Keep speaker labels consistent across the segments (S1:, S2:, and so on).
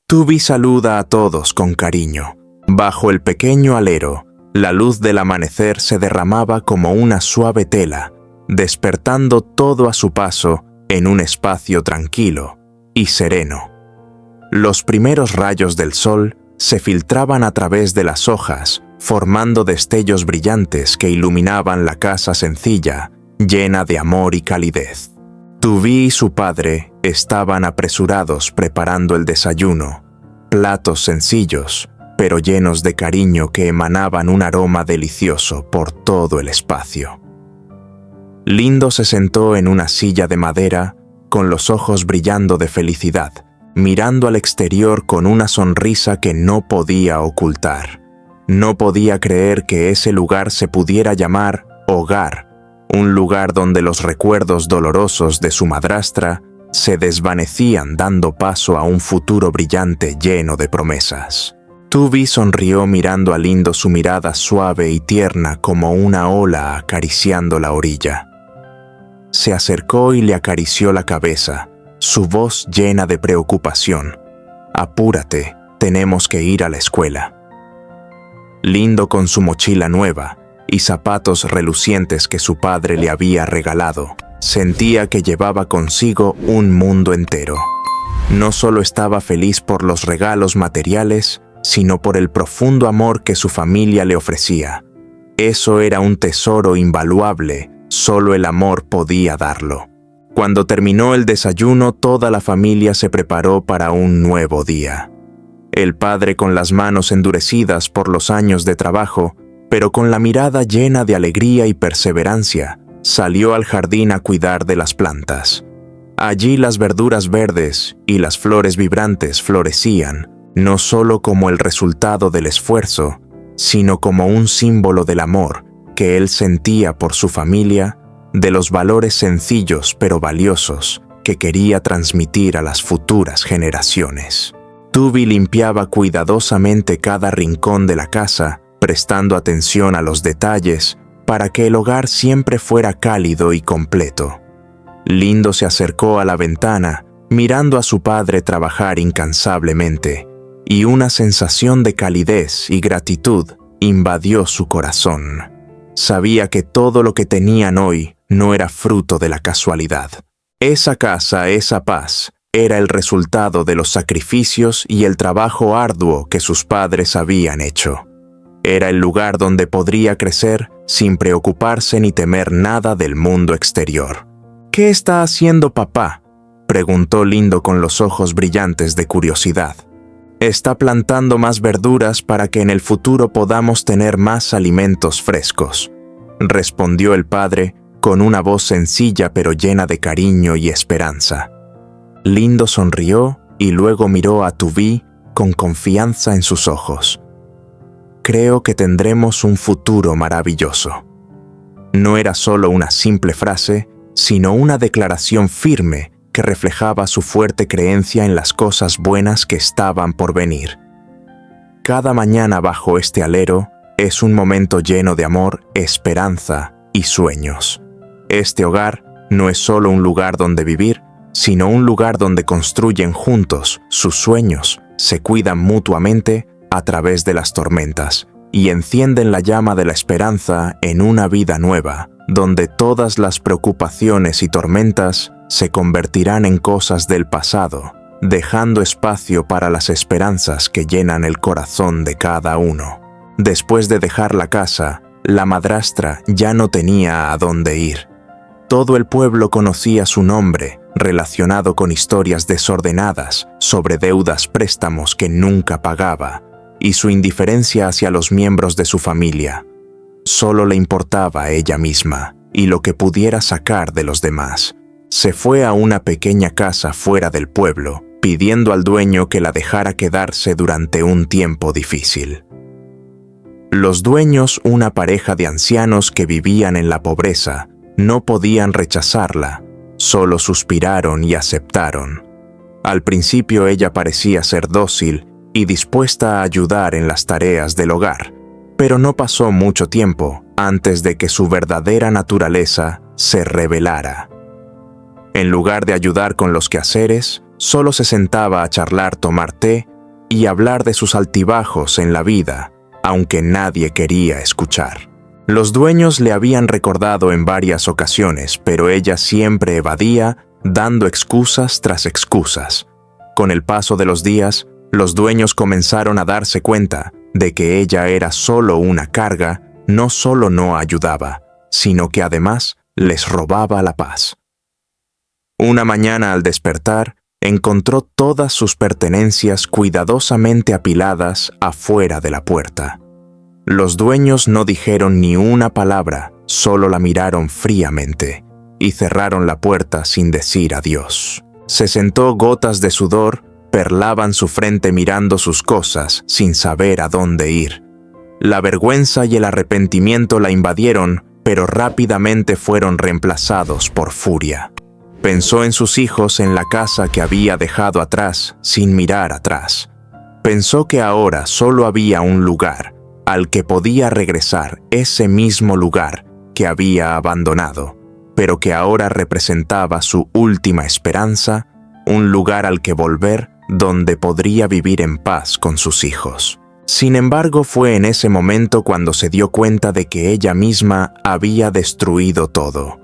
S1: Tubi saluda a todos con cariño. Bajo el pequeño alero, la luz del amanecer se derramaba como una suave tela, despertando todo a su paso en un espacio tranquilo y sereno. Los primeros rayos del sol se filtraban a través de las hojas, formando destellos brillantes que iluminaban la casa sencilla, llena de amor y calidez. Tubi y su padre estaban apresurados preparando el desayuno, platos sencillos, pero llenos de cariño que emanaban un aroma delicioso por todo el espacio. Lindo se sentó en una silla de madera, con los ojos brillando de felicidad, mirando al exterior con una sonrisa que no podía ocultar. No podía creer que ese lugar se pudiera llamar hogar, un lugar donde los recuerdos dolorosos de su madrastra se desvanecían dando paso a un futuro brillante lleno de promesas. Tubi sonrió mirando a Lindo, su mirada suave y tierna como una ola acariciando la orilla. Se acercó y le acarició la cabeza, su voz llena de preocupación. «Apúrate, tenemos que ir a la escuela». Lindo, con su mochila nueva y zapatos relucientes que su padre le había regalado, sentía que llevaba consigo un mundo entero. No solo estaba feliz por los regalos materiales, sino por el profundo amor que su familia le ofrecía. Eso era un tesoro invaluable, solo el amor podía darlo. Cuando terminó el desayuno, toda la familia se preparó para un nuevo día. El padre, con las manos endurecidas por los años de trabajo, pero con la mirada llena de alegría y perseverancia, salió al jardín a cuidar de las plantas. Allí las verduras verdes y las flores vibrantes florecían, no solo como el resultado del esfuerzo, sino como un símbolo del amor que él sentía por su familia, de los valores sencillos pero valiosos que quería transmitir a las futuras generaciones. Tubi limpiaba cuidadosamente cada rincón de la casa, prestando atención a los detalles para que el hogar siempre fuera cálido y completo. Lindo se acercó a la ventana, mirando a su padre trabajar incansablemente, y una sensación de calidez y gratitud invadió su corazón. Sabía que todo lo que tenían hoy no era fruto de la casualidad. Esa casa, esa paz, era el resultado de los sacrificios y el trabajo arduo que sus padres habían hecho. Era el lugar donde podría crecer sin preocuparse ni temer nada del mundo exterior. «¿Qué está haciendo papá?», preguntó Lindo con los ojos brillantes de curiosidad. «Está plantando más verduras para que en el futuro podamos tener más alimentos frescos», respondió el padre con una voz sencilla pero llena de cariño y esperanza. Lindo sonrió y luego miró a Tubi con confianza en sus ojos. «Creo que tendremos un futuro maravilloso». No era solo una simple frase, sino una declaración firme que reflejaba su fuerte creencia en las cosas buenas que estaban por venir. Cada mañana bajo este alero es un momento lleno de amor, esperanza y sueños. Este hogar no es solo un lugar donde vivir, sino un lugar donde construyen juntos sus sueños, se cuidan mutuamente a través de las tormentas y encienden la llama de la esperanza en una vida nueva, donde todas las preocupaciones y tormentas se convertirán en cosas del pasado, dejando espacio para las esperanzas que llenan el corazón de cada uno. Después de dejar la casa, la madrastra ya no tenía a dónde ir. Todo el pueblo conocía su nombre, relacionado con historias desordenadas sobre deudas, préstamos que nunca pagaba, y su indiferencia hacia los miembros de su familia. Solo le importaba ella misma y lo que pudiera sacar de los demás. Se fue a una pequeña casa fuera del pueblo, pidiendo al dueño que la dejara quedarse durante un tiempo difícil. Los dueños, una pareja de ancianos que vivían en la pobreza, no podían rechazarla, solo suspiraron y aceptaron. Al principio ella parecía ser dócil y dispuesta a ayudar en las tareas del hogar, pero no pasó mucho tiempo antes de que su verdadera naturaleza se revelara. En lugar de ayudar con los quehaceres, solo se sentaba a charlar, tomar té y hablar de sus altibajos en la vida, aunque nadie quería escuchar. Los dueños le habían recordado en varias ocasiones, pero ella siempre evadía, dando excusas tras excusas. Con el paso de los días, los dueños comenzaron a darse cuenta de que ella era solo una carga. No solo no ayudaba, sino que además les robaba la paz. Una mañana al despertar, encontró todas sus pertenencias cuidadosamente apiladas afuera de la puerta. Los dueños no dijeron ni una palabra, solo la miraron fríamente y cerraron la puerta sin decir adiós. Se sentó, gotas de sudor perlaban su frente mirando sus cosas sin saber a dónde ir. La vergüenza y el arrepentimiento la invadieron, pero rápidamente fueron reemplazados por furia. Pensó en sus hijos, en la casa que había dejado atrás, sin mirar atrás. Pensó que ahora solo había un lugar al que podía regresar, ese mismo lugar que había abandonado, pero que ahora representaba su última esperanza, un lugar al que volver donde podría vivir en paz con sus hijos. Sin embargo, fue en ese momento cuando se dio cuenta de que ella misma había destruido todo.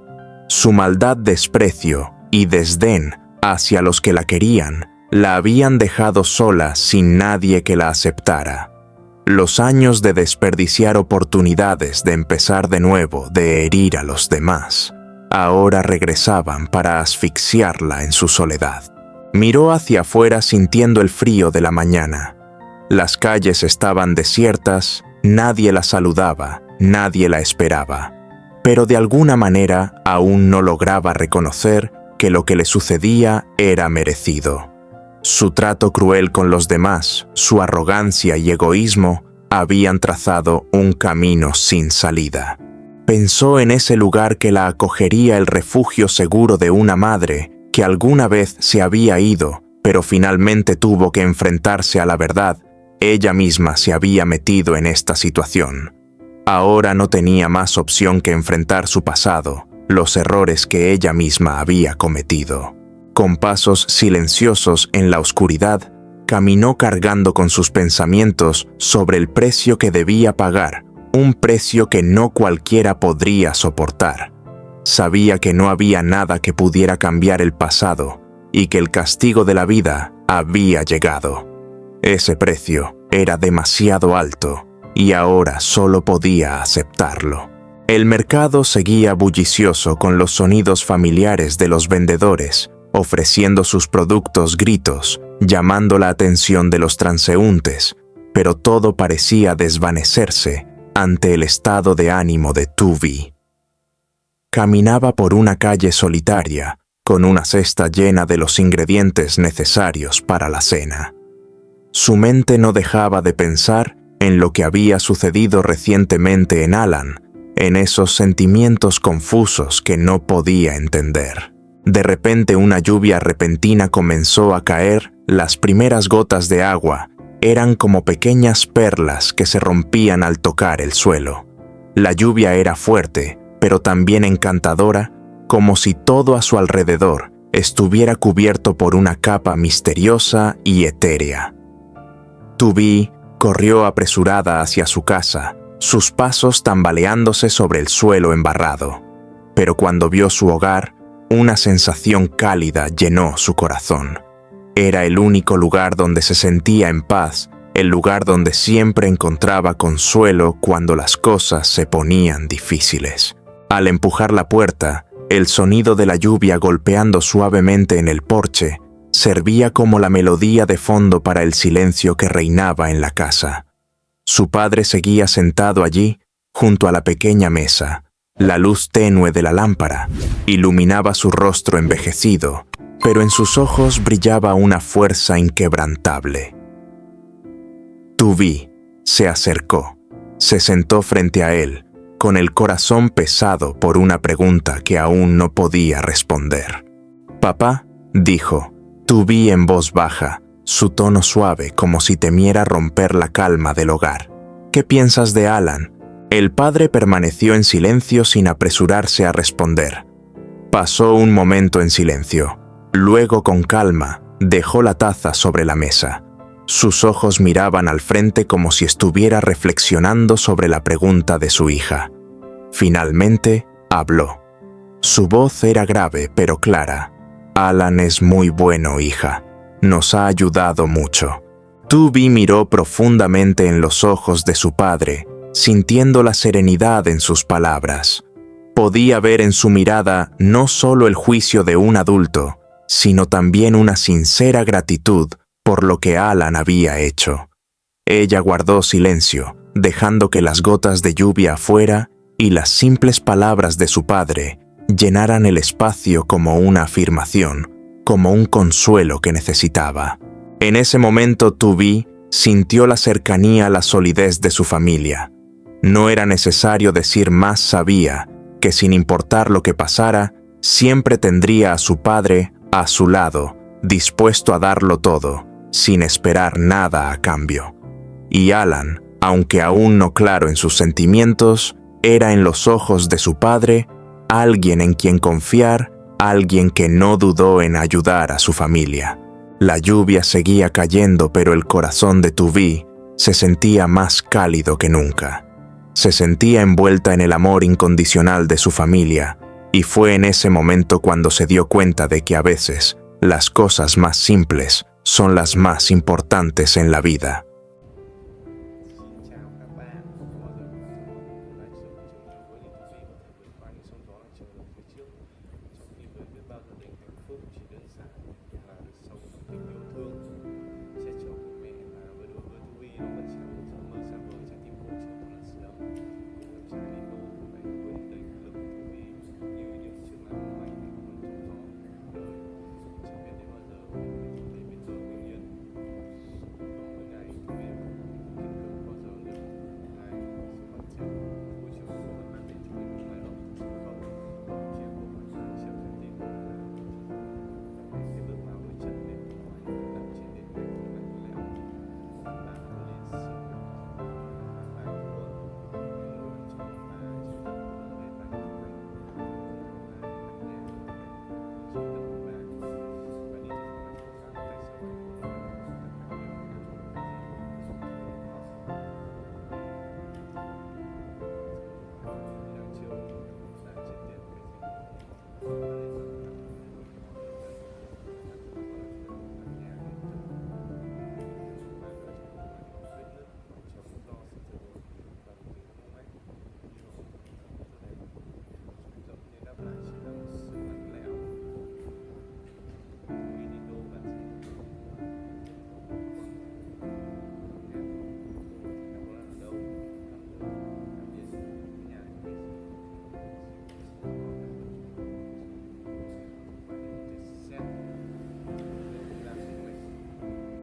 S1: Su maldad, desprecio y desdén hacia los que la querían la habían dejado sola sin nadie que la aceptara. Los años de desperdiciar oportunidades de empezar de nuevo, de herir a los demás, ahora regresaban para asfixiarla en su soledad. Miró hacia afuera sintiendo el frío de la mañana. Las calles estaban desiertas, nadie la saludaba, nadie la esperaba, pero de alguna manera aún no lograba reconocer que lo que le sucedía era merecido. Su trato cruel con los demás, su arrogancia y egoísmo habían trazado un camino sin salida. Pensó en ese lugar que la acogería, el refugio seguro de una madre que alguna vez se había ido, pero finalmente tuvo que enfrentarse a la verdad. Ella misma se había metido en esta situación. Ahora no tenía más opción que enfrentar su pasado, los errores que ella misma había cometido. Con pasos silenciosos en la oscuridad, caminó cargando con sus pensamientos sobre el precio que debía pagar, un precio que no cualquiera podría soportar. Sabía que no había nada que pudiera cambiar el pasado y que el castigo de la vida había llegado. Ese precio era demasiado alto y ahora solo podía aceptarlo. El mercado seguía bullicioso con los sonidos familiares de los vendedores, ofreciendo sus productos, gritos, llamando la atención de los transeúntes, pero todo parecía desvanecerse ante el estado de ánimo de Tu Vi. Caminaba por una calle solitaria, con una cesta llena de los ingredientes necesarios para la cena. Su mente no dejaba de pensar en lo que había sucedido recientemente en Alan, en esos sentimientos confusos que no podía entender. De repente una lluvia repentina comenzó a caer, las primeras gotas de agua eran como pequeñas perlas que se rompían al tocar el suelo. La lluvia era fuerte, pero también encantadora, como si todo a su alrededor estuviera cubierto por una capa misteriosa y etérea. Tu Vi corrió apresurada hacia su casa, sus pasos tambaleándose sobre el suelo embarrado. Pero cuando vio su hogar, una sensación cálida llenó su corazón. Era el único lugar donde se sentía en paz, el lugar donde siempre encontraba consuelo cuando las cosas se ponían difíciles. Al empujar la puerta, el sonido de la lluvia golpeando suavemente en el porche servía como la melodía de fondo para el silencio que reinaba en la casa. Su padre seguía sentado allí, junto a la pequeña mesa. La luz tenue de la lámpara iluminaba su rostro envejecido, pero en sus ojos brillaba una fuerza inquebrantable. Tu Vi se acercó, se sentó frente a él, con el corazón pesado por una pregunta que aún no podía responder. «Papá», dijo Tu Vi en voz baja, su tono suave como si temiera romper la calma del hogar. «¿Qué piensas de Alan?» El padre permaneció en silencio sin apresurarse a responder. Pasó un momento en silencio. Luego, con calma, dejó la taza sobre la mesa. Sus ojos miraban al frente como si estuviera reflexionando sobre la pregunta de su hija. Finalmente, habló. Su voz era grave pero clara. Alan es muy bueno, hija. Nos ha ayudado mucho. Tubi miró profundamente en los ojos de su padre, sintiendo la serenidad en sus palabras. Podía ver en su mirada no solo el juicio de un adulto, sino también una sincera gratitud por lo que Alan había hecho. Ella guardó silencio, dejando que las gotas de lluvia afuera y las simples palabras de su padre llenaran el espacio como una afirmación, como un consuelo que necesitaba. En ese momento Tubi sintió la cercanía a la solidez de su familia. No era necesario decir más, sabía que sin importar lo que pasara, siempre tendría a su padre a su lado, dispuesto a darlo todo, sin esperar nada a cambio. Y Alan, aunque aún no claro en sus sentimientos, era en los ojos de su padre alguien en quien confiar, alguien que no dudó en ayudar a su familia. La lluvia seguía cayendo, pero el corazón de Tubi se sentía más cálido que nunca. Se sentía envuelta en el amor incondicional de su familia, y fue en ese momento cuando se dio cuenta de que a veces las cosas más simples son las más importantes en la vida.